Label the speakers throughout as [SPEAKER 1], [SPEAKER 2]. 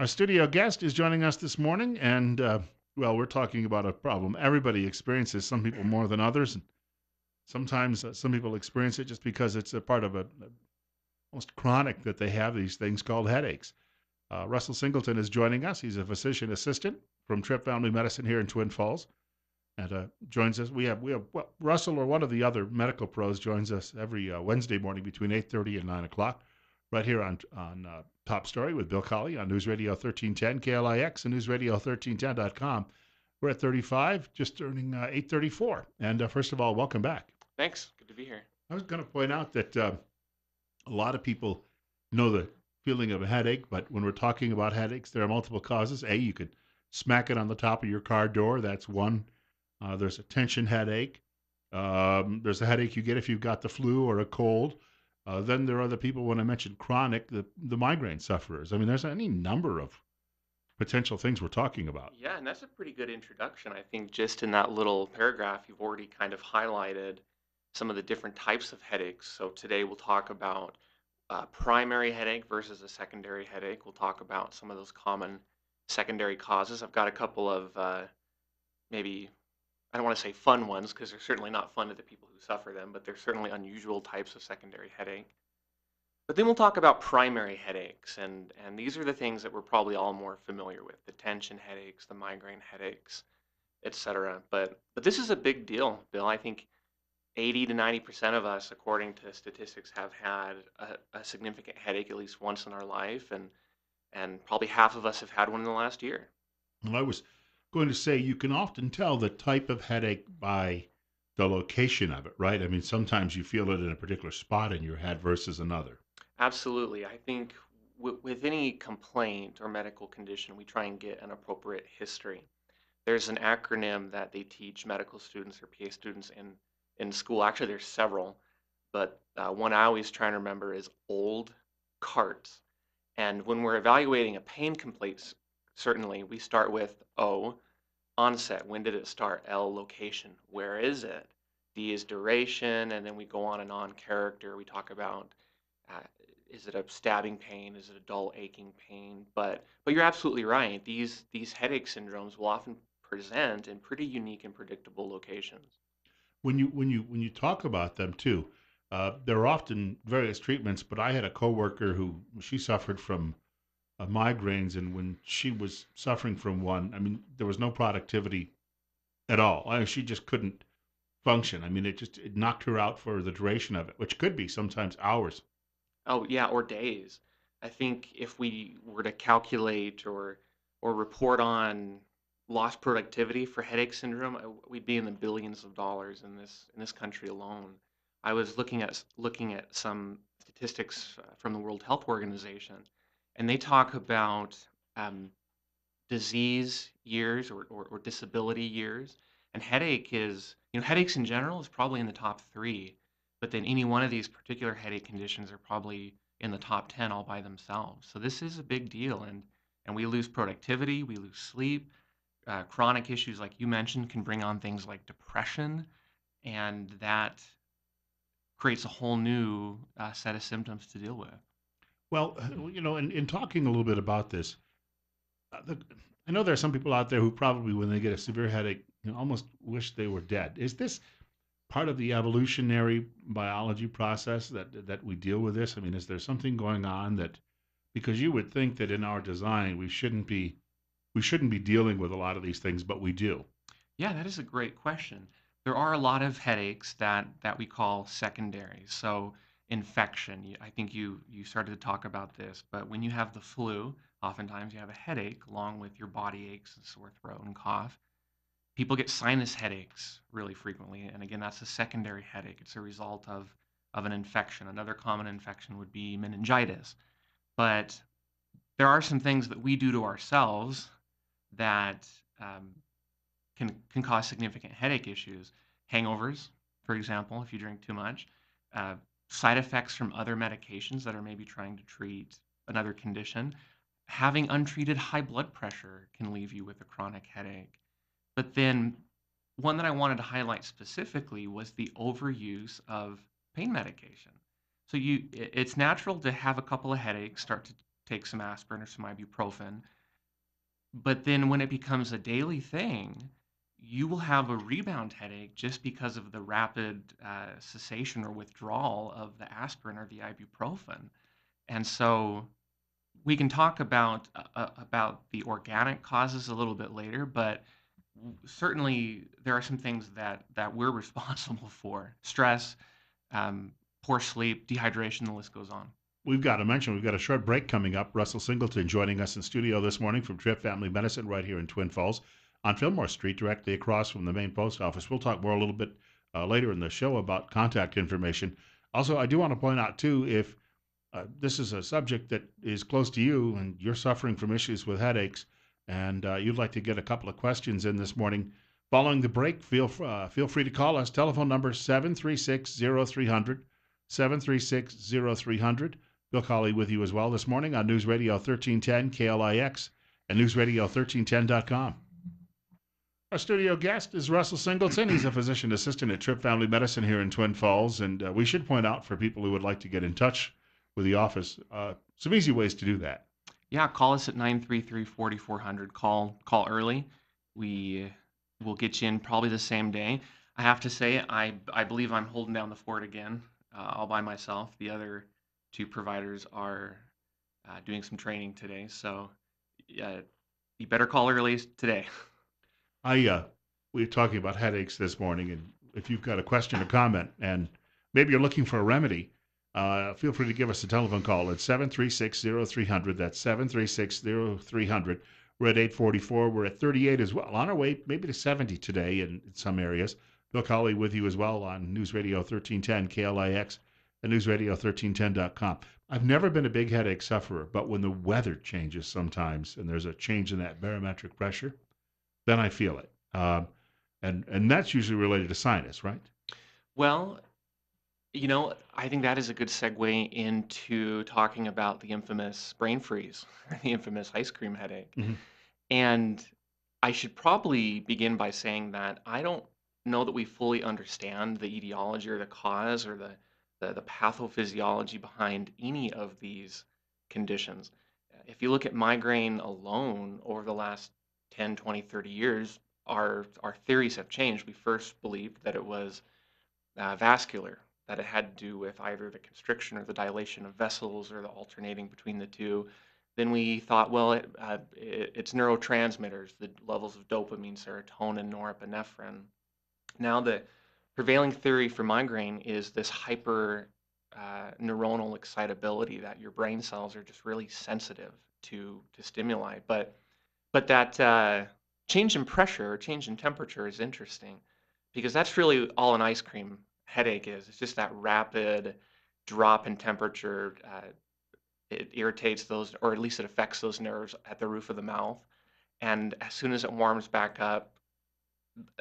[SPEAKER 1] Our studio guest is joining us this morning, and well, we're talking about a problem everybody experiences. Some people more than others, and sometimes some people experience it just because it's a part of a almost chronic that they have these things called headaches. Russell Singleton is joining us. He's a physician assistant from Tripp Family Medicine here in Twin Falls, and joins us. We have well, Russell or one of the other medical pros joins us every Wednesday morning between 8:30 and 9 o'clock, right here on Top Story with Bill Colley on News Radio 1310 KLIX and NewsRadio1310.com. We're at 35, just turning 8:34. And first of all, welcome back.
[SPEAKER 2] Thanks. Good to be here.
[SPEAKER 1] I was going to point out that a lot of people know the feeling of a headache, but when we're talking about headaches, there are multiple causes. You could smack it on the top of your car door. That's one. There's a tension headache. There's a headache you get if you've got the flu or a cold. Then there are the people, when I mentioned chronic, the migraine sufferers. I mean, there's any number of potential things we're talking about.
[SPEAKER 2] Yeah, and that's a pretty good introduction. I think just in that little paragraph, you've already kind of highlighted some of the different types of headaches. So today we'll talk about primary headache versus a secondary headache. We'll talk about some of those common secondary causes. I've got a couple of maybe, I don't want to say fun ones because they're certainly not fun to the people who suffer them, but they're certainly unusual types of secondary headache. But then we'll talk about primary headaches, and these are the things that we're probably all more familiar with, the tension headaches, the migraine headaches, etc. But this is a big deal, Bill. I think 80 to 90% of us, according to statistics, have had a significant headache at least once in our life, and probably half of us have had one in the last year.
[SPEAKER 1] And I was going to say you can often tell the type of headache by the location of it, right? I mean, sometimes you feel it in a particular spot in your head versus another.
[SPEAKER 2] Absolutely. I think with any complaint or medical condition, we try and get an appropriate history. There's an acronym that they teach medical students or PA students in school. Actually, there's several, but one I always try and remember is old CART. And when we're evaluating a pain complaint, certainly we start with O, onset. When did it start? L, location. Where is it? D is duration, and then we go on and on. Character. We talk about uh, is it a stabbing pain? Is it a dull aching pain? But you're absolutely right. These headache syndromes will often present in pretty unique and predictable locations.
[SPEAKER 1] When you talk about them too, there are often various treatments. But I had a coworker who she suffered from migraines, and when she was suffering from one, I mean, there was no productivity at all. She just couldn't function. I mean, it knocked her out for the duration of it, which could be sometimes hours.
[SPEAKER 2] Oh yeah, or days. I think if we were to calculate or report on lost productivity for headache syndrome, we'd be in the billions of dollars in this country alone. I was looking at some statistics from the World Health Organization, and they talk about um, disease years or disability years. And headache is, headaches in general is probably in the top three, but then any one of these particular headache conditions are probably in the top 10 all by themselves. So this is a big deal. And we lose productivity, we lose sleep. Chronic issues, like you mentioned, can bring on things like depression, and that creates a whole new set of symptoms to deal with.
[SPEAKER 1] Well, in talking a little bit about this, I know there are some people out there who probably, when they get a severe headache, almost wish they were dead. Is this part of the evolutionary biology process that we deal with this? I mean, is there something going on that because you would think that in our design we shouldn't be dealing with a lot of these things, but we do.
[SPEAKER 2] Yeah, that is a great question. There are a lot of headaches that we call secondary. So infection, I think you started to talk about this, but when you have the flu, oftentimes you have a headache along with your body aches and sore throat and cough. People get sinus headaches really frequently, and again, that's a secondary headache. It's a result of an infection. Another common infection would be meningitis. But there are some things that we do to ourselves that um, can cause significant headache issues. Hangovers, for example, if you drink too much, uh, side effects from other medications that are maybe trying to treat another condition. Having untreated high blood pressure can leave you with a chronic headache. But then one that I wanted to highlight specifically was the overuse of pain medication. So it's natural to have a couple of headaches, start to take some aspirin or some ibuprofen. But then when it becomes a daily thing, you will have a rebound headache just because of the rapid cessation or withdrawal of the aspirin or the ibuprofen. And so we can talk about the organic causes a little bit later, but certainly there are some things that we're responsible for: stress, um, poor sleep, dehydration. The list goes on.
[SPEAKER 1] We've got to mention we've got a short break coming up. Russell Singleton joining us in studio this morning from Tripp Family Medicine right here in Twin Falls on Fillmore Street, directly across from the main post office. We'll talk more a little bit later in the show about contact information. Also, I do want to point out too, if this is a subject that is close to you and you're suffering from issues with headaches, and you'd like to get a couple of questions in this morning. Following the break, feel free to call us. Telephone number 736-0300, 736-0300. Bill Colley with you as well this morning on News Radio 1310 KLIX and newsradio1310.com. Our studio guest is Russell Singleton. He's a physician assistant at Tripp Family Medicine here in Twin Falls. And we should point out for people who would like to get in touch with the office, some easy ways to do that.
[SPEAKER 2] Yeah, call us at 933-4400. Call early. We will get you in probably the same day. I have to say, I believe I'm holding down the fort again, all by myself. The other two providers are doing some training today, so you better call early today.
[SPEAKER 1] We were talking about headaches this morning, and if you've got a question or comment, and maybe you're looking for a remedy, feel free to give us a telephone call at 736-0300. That's 736-0300. We're at 844. We're at 38 as well. On our way maybe to 70 today in some areas. Bill Colley with you as well on News Radio 1310 KLIX and newsradio1310.com. I've never been a big headache sufferer, but when the weather changes sometimes and there's a change in that barometric pressure, then I feel it. And that's usually related to sinus, right?
[SPEAKER 2] Well, I think that is a good segue into talking about the infamous brain freeze, the infamous ice cream headache.
[SPEAKER 1] Mm-hmm.
[SPEAKER 2] And I should probably begin by saying that I don't know that we fully understand the etiology or the cause or the pathophysiology behind any of these conditions. If you look at migraine alone over the last 10, 20, 30 years, our theories have changed. We first believed that it was vascular, that it had to do with either the constriction or the dilation of vessels or the alternating between the two. Then we thought, well, it's neurotransmitters, the levels of dopamine, serotonin, norepinephrine. Now, the prevailing theory for migraine is this hyper neuronal excitability that your brain cells are just really sensitive to stimuli. But that change in pressure or change in temperature is interesting because that's really all an ice cream headache is. It's just that rapid drop in temperature. It irritates those, or at least it affects those nerves at the roof of the mouth. And as soon as it warms back up,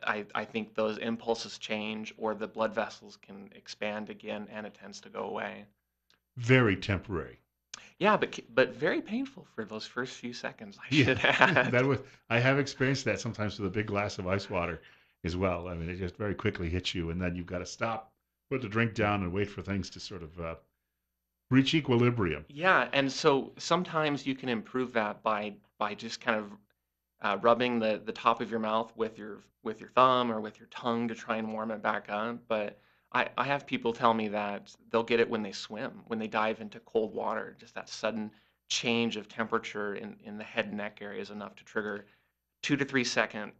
[SPEAKER 2] I think those impulses change or the blood vessels can expand again and it tends to go away.
[SPEAKER 1] Very temporary.
[SPEAKER 2] Yeah, but very painful for those first few seconds, I
[SPEAKER 1] Yeah,
[SPEAKER 2] should add.
[SPEAKER 1] that was. I have experienced that sometimes with a big glass of ice water as well. I mean, it just very quickly hits you, and then you've got to stop, put the drink down, and wait for things to sort of reach equilibrium.
[SPEAKER 2] Yeah, and so sometimes you can improve that by just kind of rubbing the top of your mouth with your thumb or with your tongue to try and warm it back up. But I have people tell me that they'll get it when they swim, when they dive into cold water. Just that sudden change of temperature in the head and neck area is enough to trigger 2 to 3 second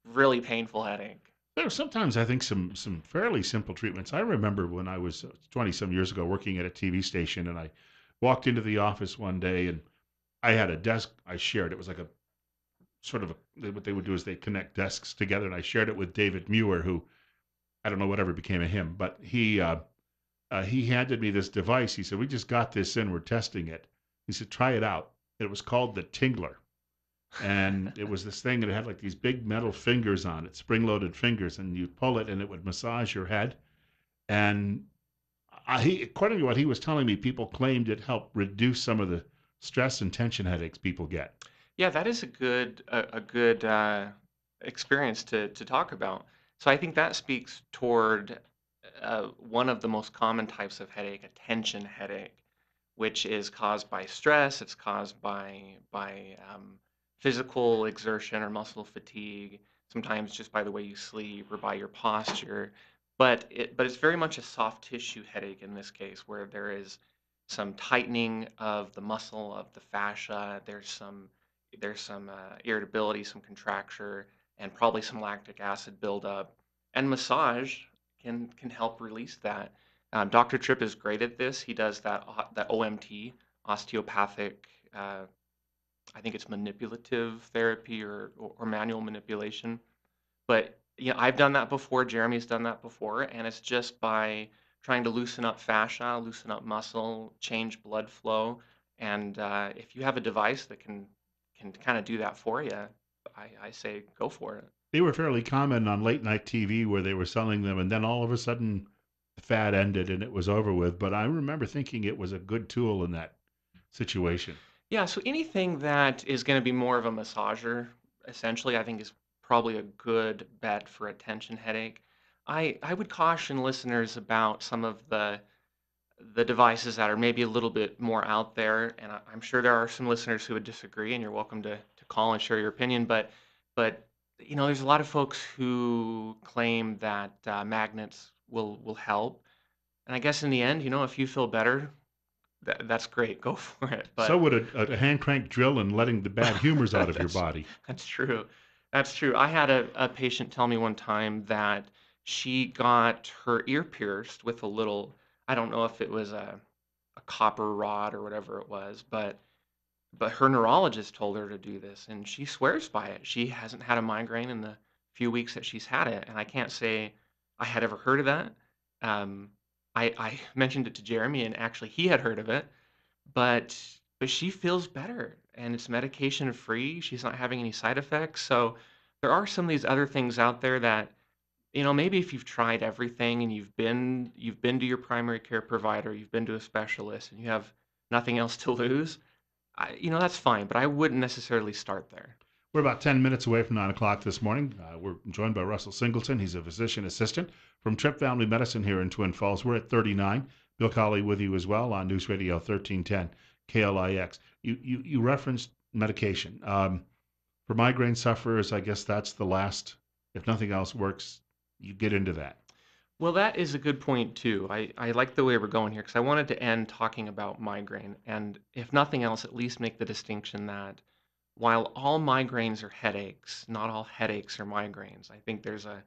[SPEAKER 2] really painful headache.
[SPEAKER 1] There are sometimes I think some fairly simple treatments. I remember when I was 20 some years ago working at a TV station, and I walked into the office one day, and I had a desk I shared. It was like a sort of what they would do is they connect desks together, and I shared it with David Muir, who I don't know whatever became of him, but he handed me this device. He said, "We just got this in. We're testing it." He said, "Try it out." It was called the Tingler, and it was this thing that had like these big metal fingers on it, spring-loaded fingers, and you pull it, and it would massage your head. And according to what he was telling me, people claimed it helped reduce some of the stress and tension headaches people get.
[SPEAKER 2] Yeah, that is a good experience to talk about. So I think that speaks toward one of the most common types of headache, a tension headache, which is caused by stress. It's caused by physical exertion or muscle fatigue. Sometimes just by the way you sleep or by your posture. But it's very much a soft tissue headache in this case, where there is some tightening of the muscle of the fascia. There's some irritability, some contracture, and probably some lactic acid buildup. And massage can help release that. Dr. Tripp is great at this. He does that OMT, osteopathic. I think it's manipulative therapy or manual manipulation. But I've done that before. Jeremy's done that before, and it's just by trying to loosen up fascia, loosen up muscle, change blood flow, and if you have a device that can kind of do that for you, I say go for it.
[SPEAKER 1] They were fairly common on late night TV where they were selling them, and then all of a sudden the fad ended and it was over with. But I remember thinking it was a good tool in that situation.
[SPEAKER 2] Yeah, so anything that is going to be more of a massager, essentially, I think is probably a good bet for a tension headache. I would caution listeners about some of the devices that are maybe a little bit more out there, and I'm sure there are some listeners who would disagree, and you're welcome to call and share your opinion. But there's a lot of folks who claim that magnets will help, and I guess in the end, if you feel better, that's great, go for it.
[SPEAKER 1] So
[SPEAKER 2] But
[SPEAKER 1] would a hand crank drill and letting the bad humors out of your
[SPEAKER 2] that's
[SPEAKER 1] body.
[SPEAKER 2] that's true. That's true. I had a patient tell me one time that she got her ear pierced with a little, I don't know if it was a copper rod or whatever it was, but her neurologist told her to do this, and she swears by it. She hasn't had a migraine in the few weeks that she's had it, and I can't say I had ever heard of that. Um, I mentioned it to Jeremy, and actually he had heard of it, but but she feels better, and it's medication free. She's not having any side effects. So there are some of these other things out there that, maybe if you've tried everything and you've been to your primary care provider, you've been to a specialist, and you have nothing else to lose, that's fine, but I wouldn't necessarily start there.
[SPEAKER 1] We're about 10 minutes away from 9 o'clock this morning. We're joined by Russell Singleton. He's a physician assistant from Tripp Family Medicine here in Twin Falls. We're at 39. Bill Colley with you as well on News Radio 1310 KLIX. You referenced medication. For migraine sufferers, I guess that's the last, if nothing else works, you get into that.
[SPEAKER 2] Well, that is a good point too. I like the way we're going here because I wanted to end talking about migraine, and if nothing else, at least make the distinction that while all migraines are headaches, not all headaches are migraines. I think there's a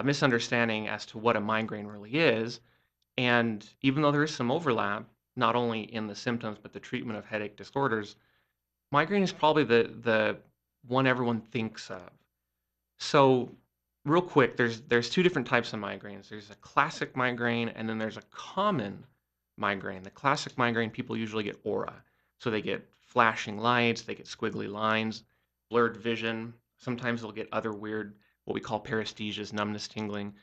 [SPEAKER 2] misunderstanding as to what a migraine really is. And even though there is some overlap, not only in the symptoms, but the treatment of headache disorders, migraine is probably the one everyone thinks of. So, real quick, there's two different types of migraines. There's a classic migraine, and then there's a common migraine. The classic migraine, people usually get aura. So they get flashing lights, they get squiggly lines, blurred vision. Sometimes they'll get other weird, what we call paresthesias, numbness, tingling.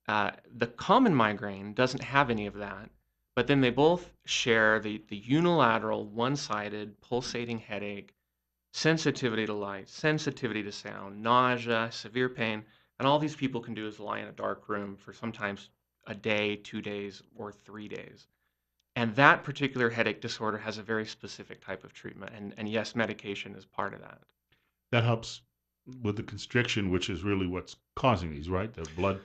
[SPEAKER 2] The common migraine doesn't have any of that, but then they both share the unilateral, one-sided, pulsating headache, sensitivity to light, sensitivity to sound, nausea, severe pain, and all these people can do is lie in a dark room for sometimes a day, 2 days, or 3 days. And that particular headache disorder has a very specific type of treatment, and yes, medication is part of that.
[SPEAKER 1] That helps with the constriction, which is really what's causing these, right? The blood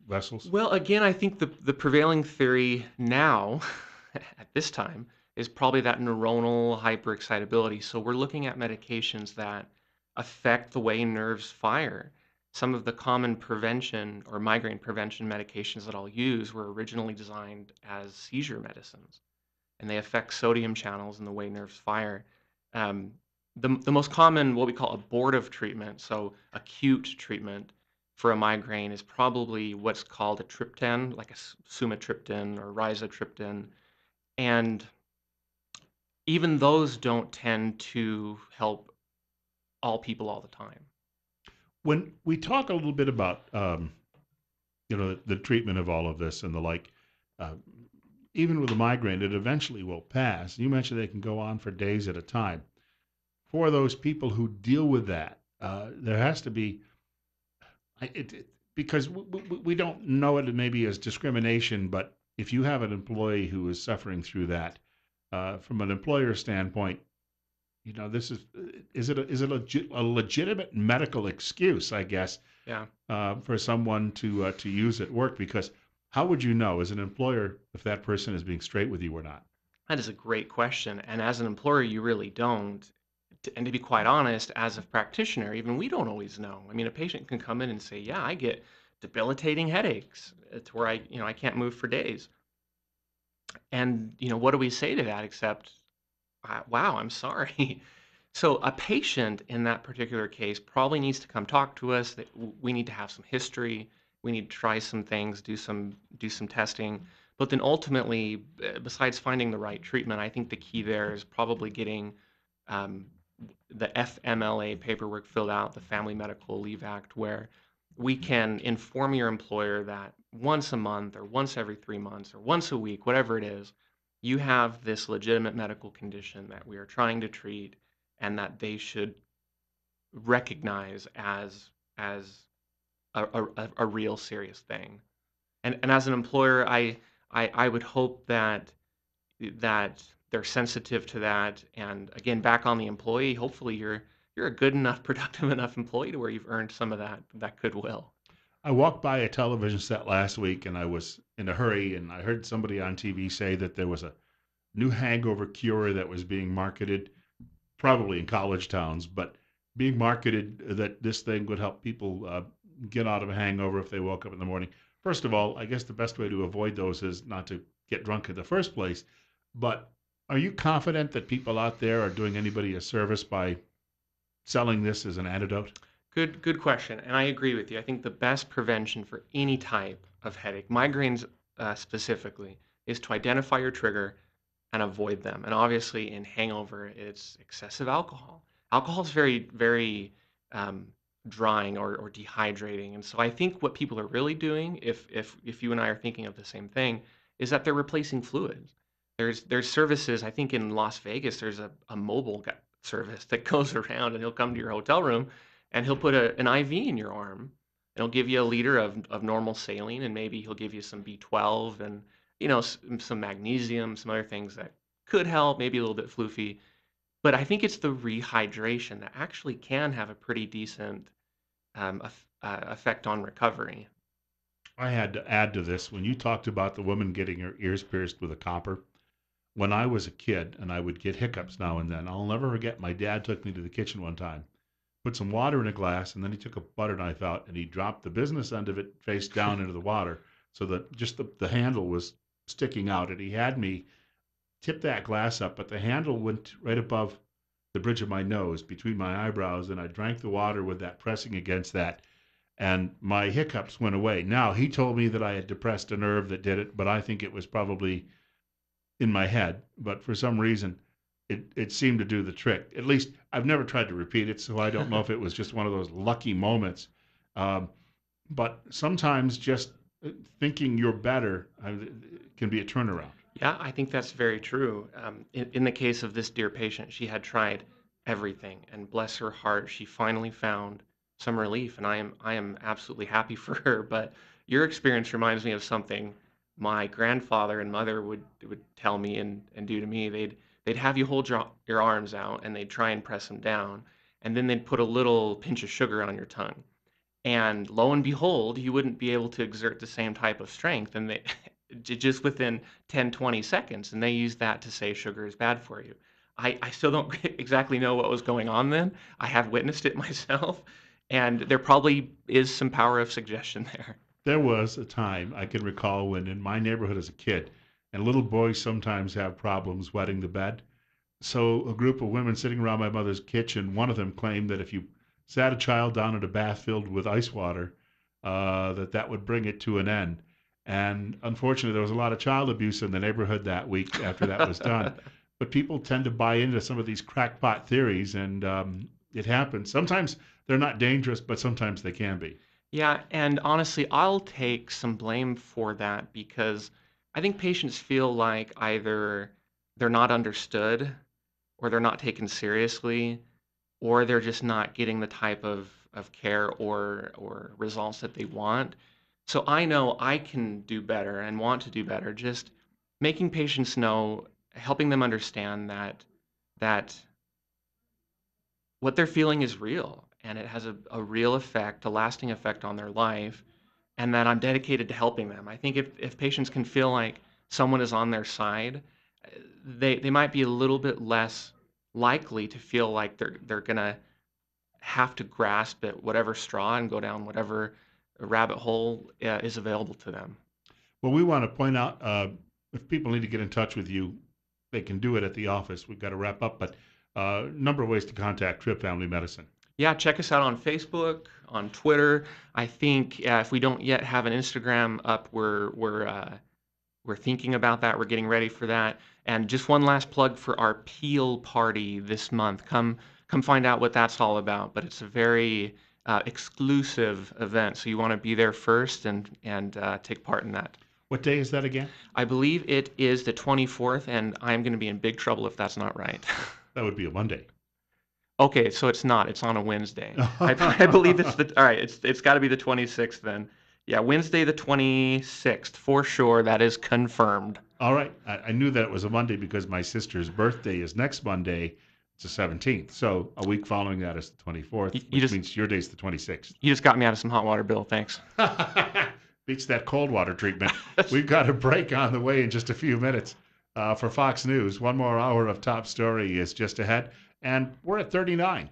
[SPEAKER 1] vessels.
[SPEAKER 2] Well, again, I think the prevailing theory now, at this time, is probably that neuronal hyperexcitability. So we're looking at medications that affect the way nerves fire. Some of the common prevention or migraine prevention medications that I'll use were originally designed as seizure medicines, and they affect sodium channels and the way nerves fire. Um, the most common, what we call abortive treatment, so acute treatment for a migraine, is probably what's called a triptan, like a sumatriptan or rizatriptan. And even those don't tend to help all people all the time.
[SPEAKER 1] When we talk a little bit about the treatment of all of this and the like, uh, even with a migraine, it eventually will pass. You mentioned they can go on for days at a time. For those people who deal with that, there has to be because we don't know it maybe as discrimination, but if you have an employee who is suffering through that, from an employer standpoint, this is a legitimate medical excuse, I guess,
[SPEAKER 2] Yeah.
[SPEAKER 1] for someone to use at work? Because how would you know as an employer if that person is being straight with you or not?
[SPEAKER 2] That is a great question. And as an employer, you really don't. And to be quite honest, as a practitioner, even we don't always know. I mean, a patient can come in and say, "Yeah, I get debilitating headaches to where I can't move for days." And what do we say to that except, "Wow, I'm sorry." So a patient in that particular case probably needs to come talk to us. That we need to have some history. We need to try some things, do some testing. But then ultimately, besides finding the right treatment, I think the key there is probably getting um, the FMLA paperwork filled out, the Family Medical Leave Act, where we can inform your employer that once a month or once every 3 months or once a week, whatever it is, you have this legitimate medical condition that we are trying to treat and that they should recognize as a real serious thing. And as an employer, I would hope that they're sensitive to that. And again, back on the employee, hopefully you're a good enough, productive enough employee to where you've earned some of that goodwill.
[SPEAKER 1] I walked by a television set last week and I was in a hurry and I heard somebody on TV say that there was a new hangover cure that was being marketed, probably in college towns, but being marketed that this thing would help people get out of a hangover if they woke up in the morning. First of all, I guess the best way to avoid those is not to get drunk in the first place. But are you confident that people out there are doing anybody a service by selling this as an antidote?
[SPEAKER 2] Good question, and I agree with you. I think the best prevention for any type of headache, migraines specifically, is to identify your trigger and avoid them. And obviously, in hangover, it's excessive alcohol. Alcohol is very, very um, drying or dehydrating. And so I think what people are really doing, if you and I are thinking of the same thing, is that they're replacing fluids. There's services. I think in Las Vegas, there's a service that goes around and he'll come to your hotel room and he'll put an IV in your arm. And he'll give you a liter of normal saline and maybe he'll give you some B12 and some magnesium, some other things that could help, maybe a little bit floofy. But I think it's the rehydration that actually can have a pretty decent effect on recovery.
[SPEAKER 1] I had to add to this when you talked about the woman getting her ears pierced with a copper. When I was a kid and I would get hiccups now and then, I'll never forget my dad took me to the kitchen one time, put some water in a glass, and then he took a butter knife out and he dropped the business end of it face down into the water so that just the handle was sticking out. And he had me tip that glass up, but the handle went right above the bridge of my nose between my eyebrows, and I drank the water with that pressing against that, and my hiccups went away. Now, he told me that I had depressed a nerve that did it, but I think it was probably in my head. But for some reason, it seemed to do the trick. At least I've never tried to repeat it, so I don't know if it was just one of those lucky moments. Um, but sometimes just thinking you're better can be a turnaround.
[SPEAKER 2] Yeah, I think that's very true. In the case of this dear patient, she had tried everything, and bless her heart, she finally found some relief, and I am absolutely happy for her. But your experience reminds me of something my grandfather and mother would tell me and do to me. They'd have you hold your arms out, and they'd try and press them down, and then they'd put a little pinch of sugar on your tongue. And lo and behold, you wouldn't be able to exert the same type of strength. And they just within 10, 20 seconds. And they use that to say sugar is bad for you. I still don't exactly know what was going on then. I have witnessed it myself. And there probably is some power of suggestion there.
[SPEAKER 1] There was a time I can recall when in my neighborhood as a kid, and little boys sometimes have problems wetting the bed. So a group of women sitting around my mother's kitchen, one of them claimed that if you sat a child down in a bath filled with ice water, that would bring it to an end. And unfortunately, there was a lot of child abuse in the neighborhood that week after that was done. But people tend to buy into some of these crackpot theories, and it happens. Sometimes they're not dangerous, but sometimes they can be.
[SPEAKER 2] Yeah, and honestly, I'll take some blame for that because I think patients feel like either they're not understood or they're not taken seriously or they're just not getting the type of care or results that they want. So I know I can do better and want to do better. Just making patients know helping them understand that what they're feeling is real and it has a real effect, a lasting effect on their life, and that I'm dedicated to helping them. I think if patients can feel like someone is on their side, they might be a little bit less likely to feel like they're gonna have to grasp at whatever straw and go down whatever rabbit hole is available to them.
[SPEAKER 1] Well, we want to point out if people need to get in touch with you, they can do it at the office. We've got to wrap up, but a number of ways to contact Tripp Family Medicine.
[SPEAKER 2] Yeah, check us out on Facebook, on Twitter. I think if we don't yet have an Instagram up, we're thinking about that. We're getting ready for that. And just one last plug for our Peel party this month. Come find out what that's all about. But it's a very exclusive event, so you want to be there first and take part in that.
[SPEAKER 1] What day is that again?
[SPEAKER 2] I believe it is the 24th, and I'm going to be in big trouble if that's not right.
[SPEAKER 1] That would be a Monday.
[SPEAKER 2] Okay, so it's not. It's on a Wednesday. I believe it's the all right. It's got to be the 26th then. Yeah, Wednesday the 26th for sure. That is confirmed.
[SPEAKER 1] All right. I knew that it was a Monday because my sister's birthday is next Monday. It's the 17th. So a week following that is the 24th,
[SPEAKER 2] You
[SPEAKER 1] which
[SPEAKER 2] just
[SPEAKER 1] means your day's the 26th.
[SPEAKER 2] you just got me out of some hot water, Bill. Thanks.
[SPEAKER 1] Beats that cold water treatment. We've got a break on the way in just a few minutes. For Fox News, one more hour of Top Story is just ahead, and we're at 39.